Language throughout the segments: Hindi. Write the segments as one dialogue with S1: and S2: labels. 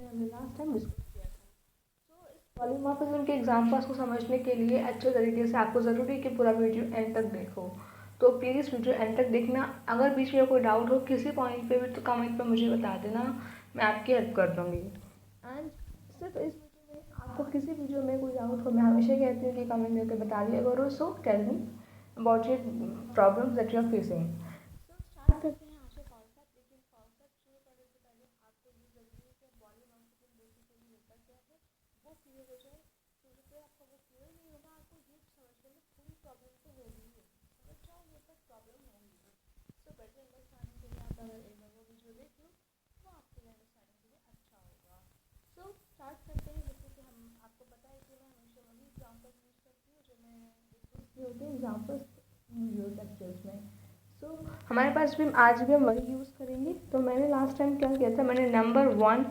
S1: हमने लास्ट टाइम डिस्कस किया था। तो इस पॉलीमॉर्फिज्म के एग्जांपल्स को समझने के लिए अच्छे तरीके से आपको ज़रूरी है कि पूरा वीडियो एंड तक देखो। तो प्लीज़ वीडियो एंड तक देखना। अगर बीच में कोई डाउट हो किसी पॉइंट पे भी तो कमेंट पे मुझे बता देना, मैं आपकी हेल्प कर दूँगी। एंड सिर्फ इस वीडियो में आपको किसी वीडियो में कोई डाउट हो, मैं हमेशा कहती हूँ कि कमेंट में करके बता दिया करो। So tell me about your problems that you are facing. So start करते हैं आज के कॉन्सेप्ट। लेकिन कॉन्सेप्ट शुरू करने से पहले आपको ये ज़रूरी है कि पॉलीमॉर्फिज्म बेसिकली होता क्या है वो क्लियर हो जाए। क्योंकि फिर आपको वो क्लियर नहीं होगा, आपको ये समझने में थोड़ी प्रॉब्लम तो होगी ही, समझ जाओगे पर प्रॉब्लम होगी। सो बेटर अंडरस्टैंडिंग के लिए आप अगर एक बार वो वीडियो देख लो तो आपके लिए अंडरस्टैंडिंग के लिए अच्छा होगा। सो स्टार्ट करते हैं। जैसे कि हम आपको पता है कि मैं हमेशा वही एग्जाम्पल यूज़ करती हूँ जो मैं यूज़ किए होते हैं एग्जाम्पल्स वीडियो लेक्चर्स में। सो हमारे पास भी आज भी हम वही यूज़ करेंगे। तो मैंने लास्ट टाइम क्या किया था, मैंने नंबर 1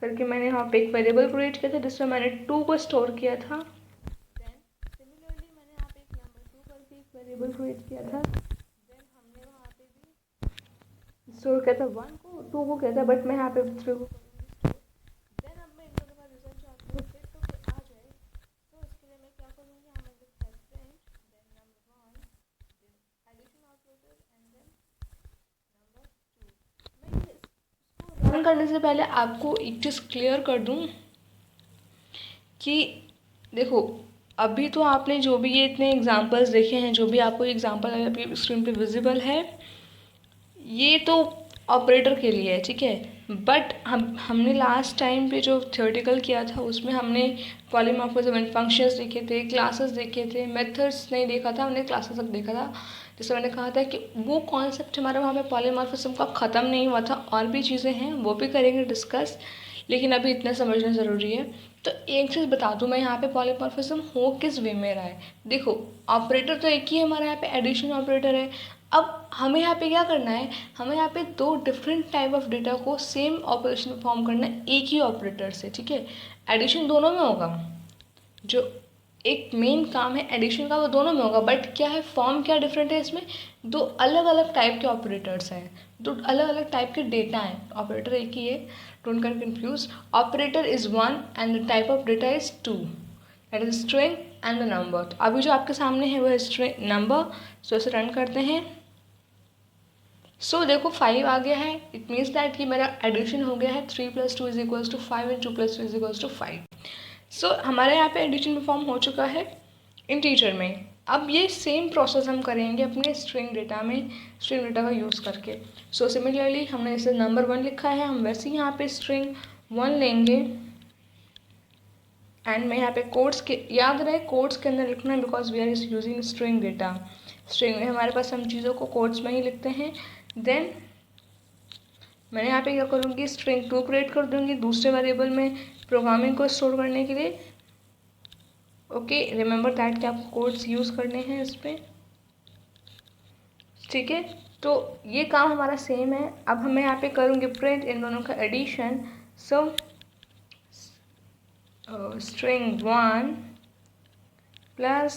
S1: करके मैंने यहाँ पे एक वेरिएबल क्रिएट किया था जिसमें मैंने 2 को स्टोर किया था। देन सिमिलरली मैंने यहाँ पे एक नंबर 2 करके एक वेरिएबल क्रिएट किया था। देन हमने वहाँ पे भी स्टोर किया था 1 को, 2 को किया था, बट मैं यहाँ पे 3 को करूँगी स्टोर। देन अब मैं इन दोनों का रिजल्ट चाहती हूँ फिर तो कि आ जाए। तो इसके लिए मैं क्या करूँगी, यहाँ मैं लिखता है print then number 1 then addition operator and then number 2। मैं ये इसको रन करने से पहले आपको एक चीज़ क्लियर कर दूँ कि देखो अभी तो आपने जो भी ये इतने एग्जांपल्स देखे हैं, जो भी आपको एग्जांपल आपकी स्क्रीन पे विजिबल है, ये तो ऑपरेटर के लिए है, ठीक है। बट हमने लास्ट टाइम पे जो थ्योरेटिकल किया था उसमें हमने पॉलीमॉर्फिज्म फंक्शंस देखे थे, क्लासेस देखे थे, मेथड्स नहीं देखा था, हमने क्लासेस तक देखा था। जैसे मैंने कहा था कि वो कॉन्सेप्ट हमारा वहाँ पे पॉलीमॉर्फिज्म का ख़त्म नहीं हुआ था, और भी चीज़ें हैं वो भी करेंगे डिस्कस, लेकिन अभी इतना समझना ज़रूरी है। तो एक चीज़ बता दूँ मैं, यहाँ पे पॉलीमॉर्फिज्म हो किस वे में रहा है। देखो ऑपरेटर तो एक ही है हमारे यहाँ पे, एडिशन ऑपरेटर है। अब हमें यहाँ पे क्या करना है, हमें यहाँ पे 2 डिफरेंट टाइप ऑफ डेटा को सेम ऑपरेशन परफॉर्म करना है एक ही ऑपरेटर से, ठीक है। एडिशन दोनों में होगा, जो एक मेन काम है एडिशन का वो दोनों में होगा, बट क्या है फॉर्म क्या डिफरेंट है इसमें। 2 अलग अलग टाइप के ऑपरेटर्स हैं, 2 अलग अलग टाइप के डेटा हैं। ऑपरेटर एक ही है, don't get confuse. Operator is 1 and the type of data is 2, that is string and the number. तो अभी जो आपके सामने है वो है स्ट्रिंग नंबर। सो इसे रन करते हैं। सो देखो 5 आ गया है, इट मीन्स दैट कि मेरा एडिशन हो गया है 3 + 2 = 5 एंड 2 + 2 = 5। सो हमारे यहाँ पे एडिशन परफॉर्म हो चुका है इंटीजर में। अब ये सेम प्रोसेस हम करेंगे अपने स्ट्रिंग डेटा में, स्ट्रिंग डेटा का यूज़ करके। सो सिमिलरली हमने जैसे नंबर 1 लिखा है, हम वैसे ही यहाँ पे स्ट्रिंग 1 लेंगे। एंड मैं यहाँ पे कोड्स के, याद रहे कोड्स के अंदर लिखना है because we are using string data. String में हमारे पास हम चीज़ों को कोड्स में ही लिखते हैं। देन मैंने यहाँ पे क्या करूँगी, स्ट्रिंग 2 क्रिएट कर दूँगी दूसरे वेरिएबल में प्रोग्रामिंग को स्टोर करने के लिए। ओके रिमेंबर दैट कि आपको कोड्स यूज़ करने हैं इस पर, ठीक है। तो ये काम हमारा सेम है। अब हमें यहाँ पे करूँगी प्रिंट इन दोनों का addition. So string 1 plus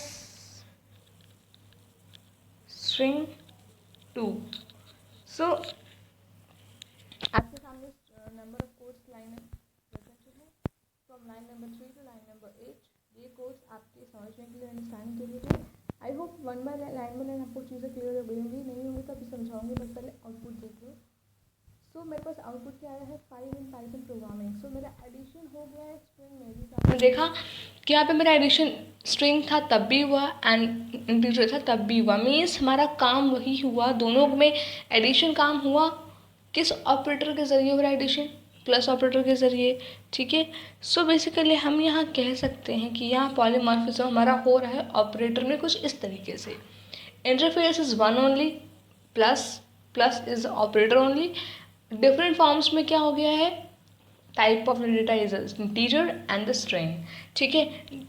S1: string 2। So आपके सामने number of codes line presented है from line number 3 to line number 8। ये कोड्स आपके समझने के लिए, अंडरस्टैंड के लिए है। I hope one by line आपको चीज़ें क्लियर हो गई होंगी, नहीं होंगी तो अभी समझाऊंगी, बस पहले आउटपुट देख लो। सो मेरे पास आउटपुट क्या आया है, 5 इन पाइथन प्रोग्रामिंग। सो मेरा एडिशन हो गया है स्ट्रिंग में भी। आपने देखा कि यहाँ पे मेरा एडिशन स्ट्रिंग था तब भी हुआ एंड इंटीजर था तब भी हुआ, मीन्स हमारा काम वही हुआ, दोनों में एडिशन काम हुआ। किस ऑपरेटर के ज़रिए हो रहा है एडिशन, प्लस ऑपरेटर के ज़रिए, ठीक है। सो बेसिकली हम यहाँ कह सकते हैं कि यहाँ पॉलीमॉर्फिज्म हमारा हो रहा है ऑपरेटर में कुछ इस तरीके से। Interface is 1 only, plus plus is operator only. Different forms में क्या हो गया है, type of data is integer and the string, ठीक है।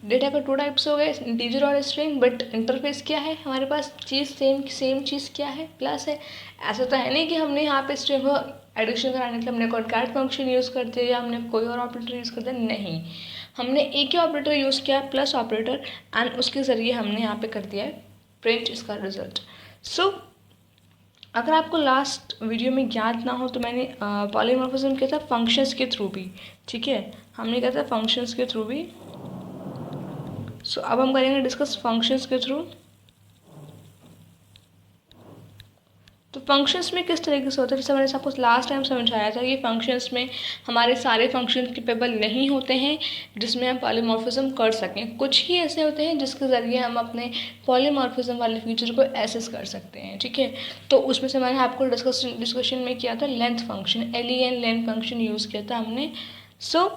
S1: डेटा का 2 टाइप्स हो गए, इंटीजर और स्ट्रिंग, बट इंटरफेस क्या है हमारे पास, चीज़ सेम चीज़ क्या है, प्लस है। ऐसा तो है नहीं कि हमने यहाँ पे स्ट्रिंग को एडिशन कराने के लिए हमने कॉनकैट फंक्शन यूज़ कर दिया या हमने कोई और ऑपरेटर यूज़ कर दिया, नहीं। हमने एक ही ऑपरेटर यूज़ किया, प्लस ऑपरेटर, एंड उसके ज़रिए हमने यहाँ पे कर दिया है प्रिंट इसका रिजल्ट। सो अगर आपको लास्ट वीडियो में याद ना हो तो मैंने पॉलीमॉर्फिज्म किया था फंक्शंस के थ्रू भी, ठीक है, हमने किया था फंक्शंस के थ्रू भी। सो अब हम करेंगे डिस्कस फंक्शंस के थ्रू। तो फंक्शंस में किस तरीके से होता है, जैसे मैंने आपको लास्ट टाइम समझाया था कि फंक्शंस में हमारे सारे फंक्शन कैपेबल नहीं होते हैं जिसमें हम पॉलीमॉर्फिज्म कर सकें। कुछ ही ऐसे होते हैं जिसके ज़रिए हम अपने पॉलीमॉर्फिज्म वाले फीचर को एसेस कर सकते हैं, ठीक है। तो उसमें से मैंने आपको डिस्कशन में किया था length function, LEN length function use किया था हमने। सो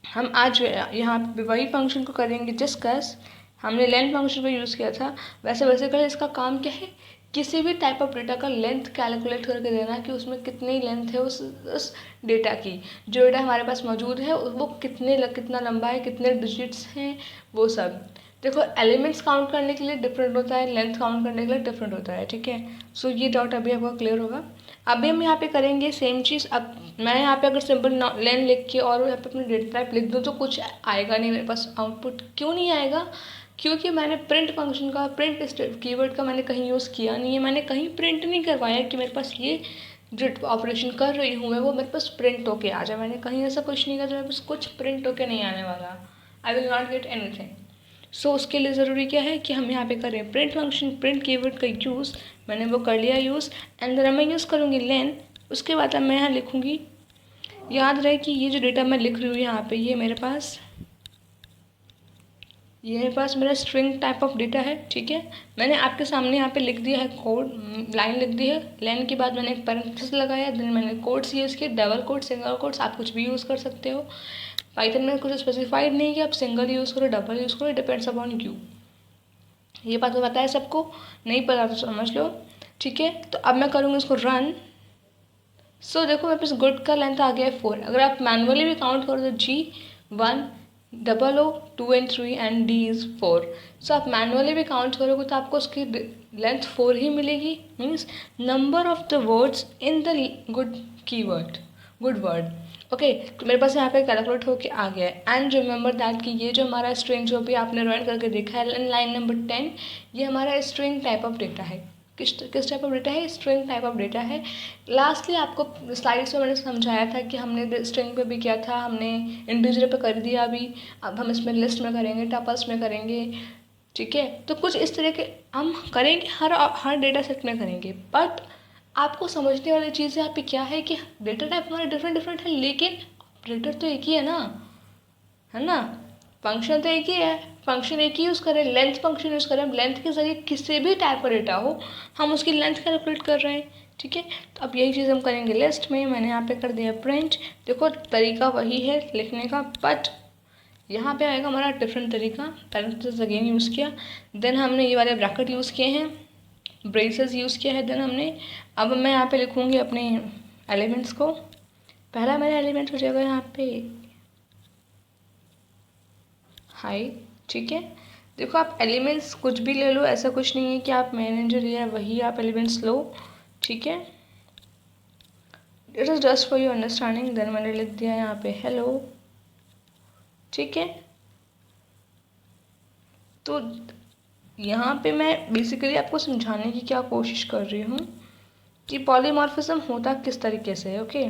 S1: हम आज यहाँ पे वही फंक्शन को करेंगे डिस्कस। हमने लेंथ फंक्शन को यूज़ किया था, वैसे बेसिकली इसका काम क्या है, किसी भी टाइप ऑफ डेटा का लेंथ कैलकुलेट करके देना कि उसमें कितनी लेंथ है उस डेटा की, जो डेटा हमारे पास मौजूद है वो कितना लंबा है, कितने डिजिट्स हैं, वो सब। देखो एलिमेंट्स काउंट करने के लिए डिफरेंट होता है, लेंथ काउंट करने के लिए डिफरेंट होता है, ठीक है। सो ये डाउट अभी आपको क्लियर होगा। अभी हम यहाँ पे करेंगे सेम चीज़। अब मैं यहाँ पे अगर सिंपल लेन लिख के और यहाँ पे अपनी डेटा टाइप लिख दूँ तो कुछ आएगा नहीं मेरे पास आउटपुट। क्यों नहीं आएगा? क्योंकि मैंने प्रिंट फंक्शन का, प्रिंट कीवर्ड का मैंने कहीं यूज़ किया नहीं है, मैंने कहीं प्रिंट नहीं करवाया कि मेरे पास ये जो ऑपरेशन कर रही हूँ मैं वो मेरे पास प्रिंट होके आ जाए। मैंने कहीं ऐसा कुछ नहीं करा, मेरे पास कुछ प्रिंट होके नहीं आने वाला। I will not get anything. So उसके लिए ज़रूरी क्या है कि हम यहाँ पे करें प्रिंट फंक्शन, प्रिंट कीवर्ड का यूज़। मैंने वो कर लिया यूज़, एंड देन मैं यूज़ करूँगी लेन। उसके बाद अब मैं यहाँ लिखूँगी, याद रहे कि ये जो डेटा मैं लिख रही हूँ यहाँ पे, ये मेरे पास मेरा स्ट्रिंग टाइप ऑफ डेटा है, ठीक है। मैंने आपके सामने यहाँ पे लिख दिया है कोड, लाइन लिख दी है। लाइन के बाद मैंने एक पैरेंथेसिस लगाया, देन मैंने कोड्स यूज़ किए, डबल कोड्स, सिंगल कोड्स, आप कुछ भी यूज़ कर सकते हो। पाइथन में कुछ स्पेसिफाइड नहीं कि आप सिंगल यूज़ करो, डबल यूज़ करो, डिपेंड्स अपॉन यू। ये बात तो पता है सबको, नहीं पता तो समझ लो, ठीक है। तो अब मैं करूँगी इसको रन। सो देखो मेरे पास गुड का लेंथ आ गया है 4। अगर आप मैनुअली भी काउंट करो तो G1 O 2 and 3 and D is 4। सो आप मैनुअली भी काउंट करोगे तो आपको उसकी लेंथ 4 ही मिलेगी। Means number of the words in the good word. Okay, तो मेरे पास यहाँ पे कैलकुलेट होके आ गया है। एंड रिमेंबर दैट कि ये जो हमारा स्ट्रिंग जो भी आपने रन करके देखा है लाइन नंबर 10, ये हमारा स्ट्रिंग टाइप ऑफ डेटा है। किस टाइप ऑफ डेटा है? स्ट्रिंग टाइप ऑफ डेटा है। लास्टली आपको स्लाइड्स में मैंने समझाया था कि हमने स्ट्रिंग पे भी किया था, हमने इंटीजर पे कर दिया अभी। अब हम इसमें लिस्ट में करेंगे, टपल्स में करेंगे, ठीक है। तो कुछ इस तरह के हम करेंगे, हर डेटा सेट में करेंगे। बट आपको समझने वाली चीज़ यहाँ पे क्या है कि डेटा टाइप हमारे डिफरेंट है, लेकिन ऑपरेटर तो एक ही है ना, फंक्शन तो एक ही है, फंक्शन एक ही यूज़ करें, लेंथ फंक्शन यूज़ करें। हम लेंथ के जरिए किसी भी टाइप का डेटा हो हम उसकी लेंथ कैलकुलेट कर रहे हैं, ठीक है। तो अब यही चीज़ हम करेंगे लिस्ट में। मैंने यहाँ पे कर दिया प्रिंट। देखो तरीका वही है लिखने का, बट यहाँ पे आएगा हमारा डिफरेंट तरीका। पैरेंथेसिस अगेन यूज़ किया, देन हमने ये वाले ब्रैकेट यूज़ किए हैं, ब्रेसेस यूज़ किया है, देन हमने अब मैं यहाँ पे लिखूँगी अपने एलिमेंट्स को। पहला मेरा एलिमेंट हो जाएगा यहाँ पे हाई, ठीक है। देखो आप एलिमेंट्स कुछ भी ले लो, ऐसा कुछ नहीं है कि आप मैंने जो लिया है वही आप एलिमेंट्स लो, ठीक है। It is just for your understanding. Then मैंने लिख दिया यहाँ पे हेलो, ठीक है। तो यहाँ पे मैं बेसिकली आपको समझाने की क्या कोशिश कर रही हूँ कि पॉलीमॉर्फिज्म होता किस तरीके से है, ओके।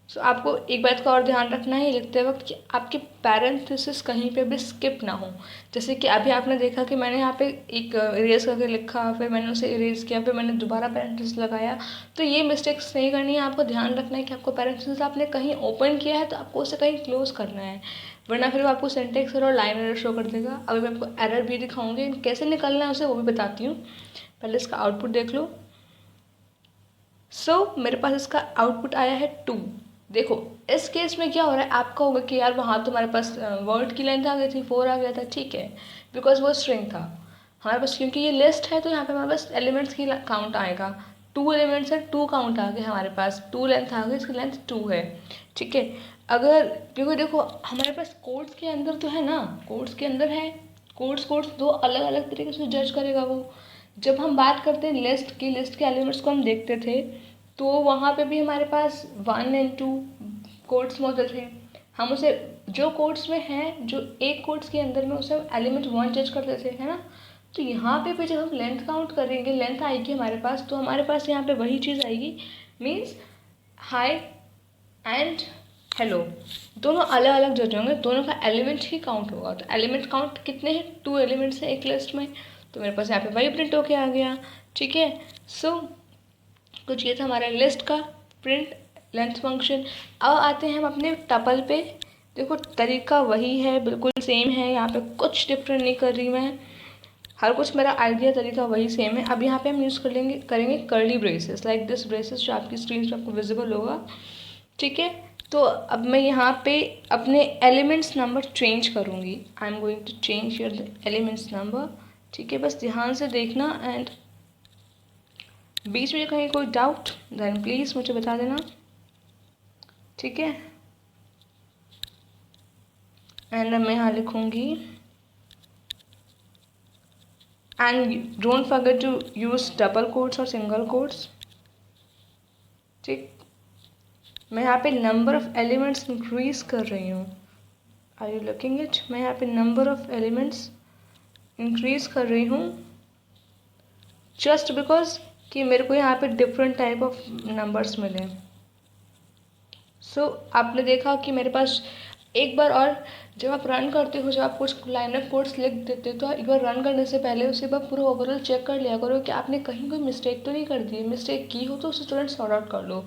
S1: सो आपको एक बात का और ध्यान रखना है लिखते वक्त कि आपके पैरेंथेसिस कहीं पे भी स्किप ना हो। जैसे कि अभी आपने देखा कि मैंने यहाँ पे एक इरेज करके लिखा, फिर मैंने उसे इरेज किया, फिर मैंने दोबारा पैरेंथेसिस लगाया। तो ये मिस्टेक्स नहीं करनी है, आपको ध्यान रखना है कि आपको पैरेंथेसिस आपने कहीं ओपन किया है तो आपको उसे कहीं क्लोज करना है, वरना फिर वो आपको सिंटेक्स एरर और लाइन एरर शो कर देगा। अभी मैं आपको एरर भी दिखाऊंगी, कैसे निकलना है उसे वो भी बताती हूँ। पहले इसका आउटपुट देख लो। सो मेरे पास इसका आउटपुट आया है 2। देखो इस केस में क्या हो रहा है, आपका होगा कि यार वहाँ तो हमारे पास वर्ड की लेंथ आ गई थी, 4 आ गया था, ठीक है, बिकॉज वो स्ट्रिंग था हमारे पास। क्योंकि ये लिस्ट है तो यहाँ पे हमारे पास एलिमेंट्स की काउंट आएगा। 2 एलिमेंट्स है, 2 काउंट आ गए हमारे पास, 2 लेंथ आ गई, इसकी लेंथ 2 है, ठीक है। अगर क्योंकि देखो हमारे पास कोड्स के अंदर तो है ना, कोड्स के अंदर है, कोड्स दो अलग अलग तरीके से जज करेगा वो। जब हम बात करते हैं लिस्ट की, लिस्ट के एलिमेंट्स को हम देखते थे तो वहाँ पे भी हमारे पास 1 और 2 कोड्स मौजूद थे। हम उसे जो कोड्स में हैं, जो एक कोड्स के अंदर में उसे एलिमेंट 1 जज करते थे, है ना। तो यहाँ पे भी जब हम लेंथ काउंट करेंगे, लेंथ आएगी हमारे पास, तो हमारे पास यहाँ पे वही चीज़ आएगी, मीन्स हाई एंड हेलो दोनों अलग अलग जज होंगे, दोनों का एलिमेंट ही काउंट होगा। तो एलिमेंट काउंट कितने हैं, 2 एलिमेंट्स हैं एक लिस्ट में, तो मेरे पास यहाँ पे वही प्रिंट होके आ गया। ठीक है, सो कुछ ये था हमारा लिस्ट का प्रिंट लेंथ फंक्शन। अब आते हैं हम अपने टपल पे। देखो तरीका वही है, बिल्कुल सेम है, यहाँ पे कुछ डिफरेंट नहीं कर रही मैं, हर कुछ मेरा आइडिया तरीका वही सेम है। अब यहाँ पे हम यूज़ करेंगे curly braces, like this braces जो आपकी स्क्रीन पर आपको विजिबल होगा। ठीक है, तो अब मैं यहाँ पे अपने एलिमेंट्स नंबर चेंज करूँगी। I am going to change your elements number. ठीक है, बस ध्यान से देखना, एंड बीच में कहीं कोई डाउट देन प्लीज़ मुझे बता देना। ठीक है, एंड मैं यहाँ लिखूँगी, and don't forget to use double quotes और सिंगल कोट्स। ठीक, मैं यहाँ पे नंबर ऑफ एलिमेंट्स इंक्रीज कर रही हूँ। Are you looking it? मैं यहाँ पे नंबर ऑफ एलिमेंट्स इंक्रीज कर रही हूँ जस्ट बिकॉज कि मेरे को यहाँ पे डिफरेंट टाइप ऑफ नंबर्स मिले। सो आपने देखा कि मेरे पास एक बार, और जब आप रन करते हो, जब आप कुछ लाइन ऑफ कोड्स लिख देते हो, तो एक बार रन करने से पहले उसे बार पूरा ओवरऑल चेक कर लिया करो कि आपने कहीं कोई मिस्टेक तो नहीं कर दी है। मिस्टेक की हो तो उसे तुरंत सॉर्ट आउट कर लो,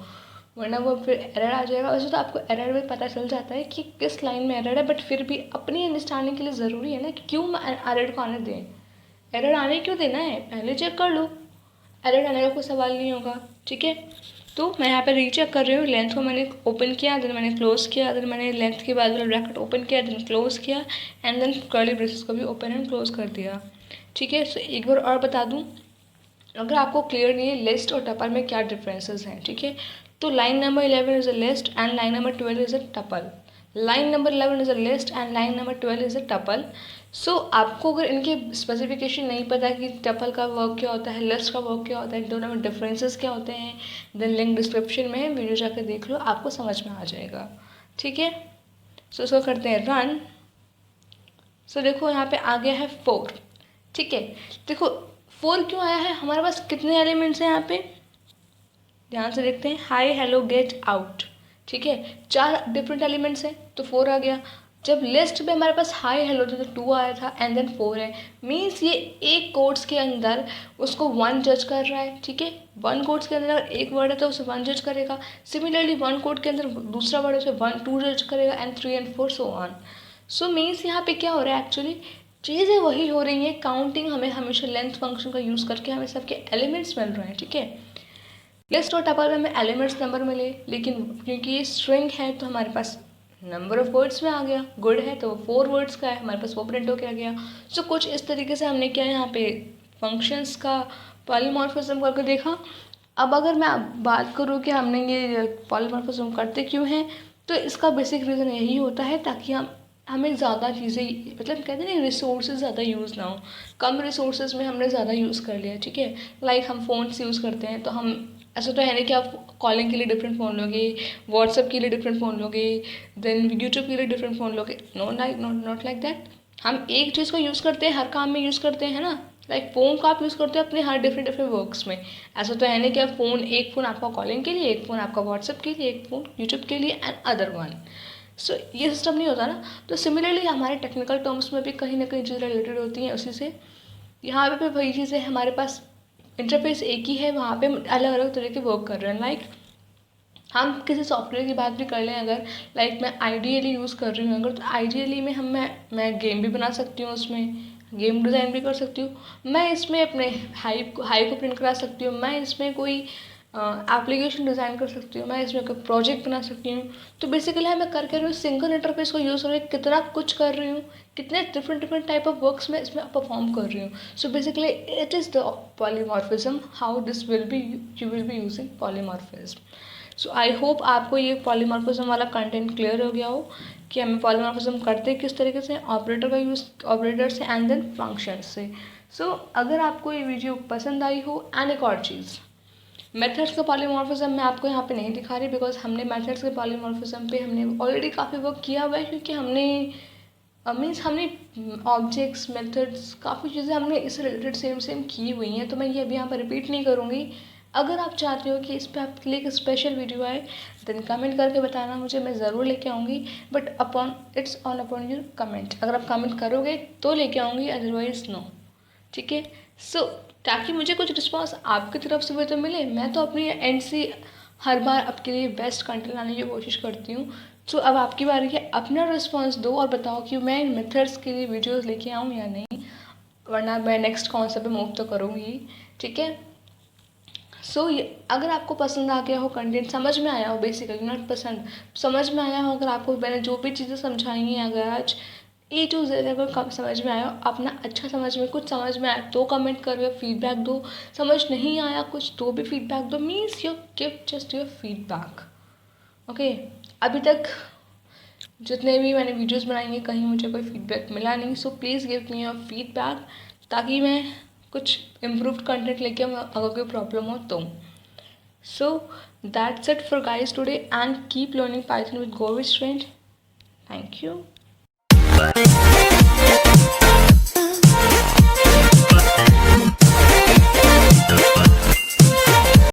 S1: वरना वो फिर एरर आ जाएगा। वैसे तो आपको एरर में पता चल जाता है कि किस लाइन में एरर है, बट फिर भी अपनी अंडरस्टैंडिंग के लिए ज़रूरी है ना कि क्यों एरर को आने दें, एरर आने क्यों देना है, पहले चेक कर लो, एरर आने का कोई सवाल नहीं होगा। ठीक है, तो मैं यहाँ पे रीचेक कर रही हूँ, लेंथ को मैंने ओपन किया, देन मैंने क्लोज़ किया, देन मैंने लेंथ के बाद वाला ब्रैकेट ओपन किया, देन क्लोज़ किया, एंड देन कर्ली ब्रेसेस को भी ओपन एंड क्लोज़ कर दिया। ठीक है, सो एक बार और बता दूँ अगर आपको क्लियर नहीं है लिस्ट और टपल में क्या डिफरेंसेस हैं। ठीक है, तो line number 11 is a list and line number 12 is a tuple. Line number 11 is a list and line number 12 is a tuple. So आपको अगर इनके स्पेसिफिकेशन नहीं पता कि टपल का वर्क क्या होता है, लिस्ट का वर्क क्या होता है, दोनों में डिफरेंसेस क्या होते हैं, देन लिंक डिस्क्रिप्शन में है, वीडियो जाकर देख लो, आपको समझ में आ जाएगा। ठीक है, सो इसको करते हैं रन। सो देखो यहाँ पे आ गया है 4। ठीक है, देखो 4 क्यों आया है, हमारे पास कितने एलिमेंट्स हैं यहाँ पे, ध्यान से देखते हैं, हाई हेलो गेट आउट। ठीक है, 4 डिफरेंट एलिमेंट्स हैं तो 4 आ गया। जब लिस्ट में हमारे पास हाई हेलो था तो 2 आया था, एंड देन 4 है, मीन्स ये एक कोट्स के अंदर उसको 1 जज कर रहा है। ठीक है, 1 कोट्स के अंदर एक वर्ड है तो उसे 1 जज करेगा, सिमिलरली 1 कोट के अंदर दूसरा वर्ड है उसे 1 2 जज करेगा, and 3 and 4 so on. So means यहाँ पे क्या हो रहा है, एक्चुअली चीज़ें वही हो रही हैं, काउंटिंग हमें हमेशा लेंथ फंक्शन का यूज़ करके हमें सबके एलिमेंट्स मिल रहे हैं। ठीक है, लिस्ट और टपल में हमें एलिमेंट्स नंबर मिले, लेकिन क्योंकि ये स्ट्रिंग है तो हमारे पास नंबर ऑफ वर्ड्स में आ गया। गुड है तो 4 वर्ड्स का है, हमारे पास वो प्रिंट होके आ गया। सो कुछ इस तरीके से हमने क्या यहाँ पे फंक्शंस का पॉलीमॉर्फिज्म करके देखा। अब अगर मैं बात करूँ कि हमने ये पॉलीमॉर्फिज्म करते क्यों हैं, तो इसका बेसिक रीज़न यही होता है ताकि हमें ज़्यादा चीज़ें, मतलब कहते हैं ना रिसोर्सेज ज़्यादा यूज़ ना हो, कम रिसोर्सेज में हमने ज़्यादा यूज़ कर लिया। ठीक है, लाइक हम फ़ोन से यूज़ करते हैं तो हम, ऐसा तो है नहीं कि आप कॉलिंग के लिए डिफरेंट फ़ोन लोगे, व्हाट्सएप के लिए डिफरेंट फ़ोन लोगे, देन यूट्यूब के लिए डिफरेंट फ़ोन लोगे, नॉट लाइक दैट। हम एक चीज़ को यूज़ करते हैं, हर काम में यूज़ करते हैं, है ना। लाइक फ़ोन को आप यूज़ करते हो अपने हर डिफरेंट डिफरेंट वर्क्स में। ऐसा तो है नहीं कि आप एक फ़ोन आपका कॉलिंग के लिए, एक फ़ोन आपका व्हाट्सएप के लिए, एक फ़ोन यूट्यूब के लिए एंड अदर वन। सो ये सिस्टम नहीं होता ना। तो सिमिलरली हमारे टेक्निकल टर्म्स में भी कहीं ना कहीं चीज़ें रिलेटेड होती हैं उसी से। यहाँ पे वही चीज़ है, हमारे पास इंटरफेस एक ही है, वहाँ पे अलग अलग तरह के वर्क कर रहे हैं। लाइक हम किसी सॉफ्टवेयर की बात भी कर लें अगर, लाइक मैं आइडियली यूज़ कर रही हूँ अगर, तो आइडियली में मैं गेम भी बना सकती हूँ, उसमें गेम डिज़ाइन भी कर सकती हूँ, मैं इसमें अपने हाई को प्रिंट करा सकती हूँ, मैं इसमें कोई एप्लीकेशन डिज़ाइन कर सकती हूँ, मैं इसमें कोई प्रोजेक्ट बना सकती हूँ। तो बेसिकली मैं कर रही हूँ सिंगल इंटरफेस को यूज़ करके कितना कुछ कर रही हूँ, कितने different different type of works में इसमें परफॉर्म कर रही हूँ। So basically it is the polymorphism, how this will be, you will be using polymorphism. So I hope आपको ये पॉलीमॉर्फिज्म वाला कंटेंट क्लियर हो गया हो कि हमें पॉलीमॉर्फिज्म करते किस तरीके से, ऑपरेटर का यूज़, ऑपरेटर से एंड देन फंक्शन से। सो अगर आपको ये वीडियो पसंद आई हो, एंड एक और चीज़, मेथड्स का पॉलीमॉर्फिज्म मैं आपको यहाँ पे नहीं दिखा रही बिकॉज हमने मेथड्स के पॉलीमॉर्फिज्म पे हमने ऑलरेडी काफ़ी वर्क किया हुआ है, क्योंकि हमने मीन्स हमने ऑब्जेक्ट्स मेथड्स काफ़ी चीज़ें हमने इससे रिलेटेड सेम सेम की हुई हैं, तो मैं ये अभी यहाँ पर रिपीट नहीं करूँगी। अगर आप चाहते हो कि इस पर आपके लिए एक स्पेशल वीडियो आए देन कमेंट करके बताना मुझे, मैं ज़रूर लेके आऊँगी। But upon its all upon your comment, अगर आप कमेंट करोगे तो लेके आऊँगी, अदरवाइज़ नो। ठीक है। सो ताकि मुझे कुछ रिस्पॉन्स आपकी तरफ से भी तो मिले। मैं तो अपनी एंड से हर बार आपके लिए बेस्ट कंटेंट लाने की कोशिश करती हूँ। सो अब आपकी बारी है, अपना रिस्पॉन्स दो और बताओ कि मैं इन मेथड्स के लिए वीडियोस लेके आऊँ या नहीं, वरना मैं नेक्स्ट कॉन्सेप्ट पे मूव तो करूँगी। ठीक है। सो अगर आपको पसंद आ गया हो, कंटेंट समझ में आया हो, बेसिकली नॉट पसंद, समझ में आया हो, अगर आपको मैंने जो भी चीज़ें समझाई हैं अगर आज ए टू जेड अगर कम समझ में आया हो, अपना अच्छा समझ में कुछ समझ में आया तो कमेंट करो या फीडबैक दो, समझ नहीं आया कुछ तो भी फीडबैक दो, means your give just your feedback. Okay. अभी तक जितने भी मैंने वीडियोस बनाई हैं कहीं मुझे कोई फीडबैक मिला नहीं, so please give me your feedback ताकि मैं कुछ इम्प्रूव्ड कंटेंट लेके अगर कोई प्रॉब्लम हो तो। So that's it for guys today and keep learning Python with go with strength. Thank you.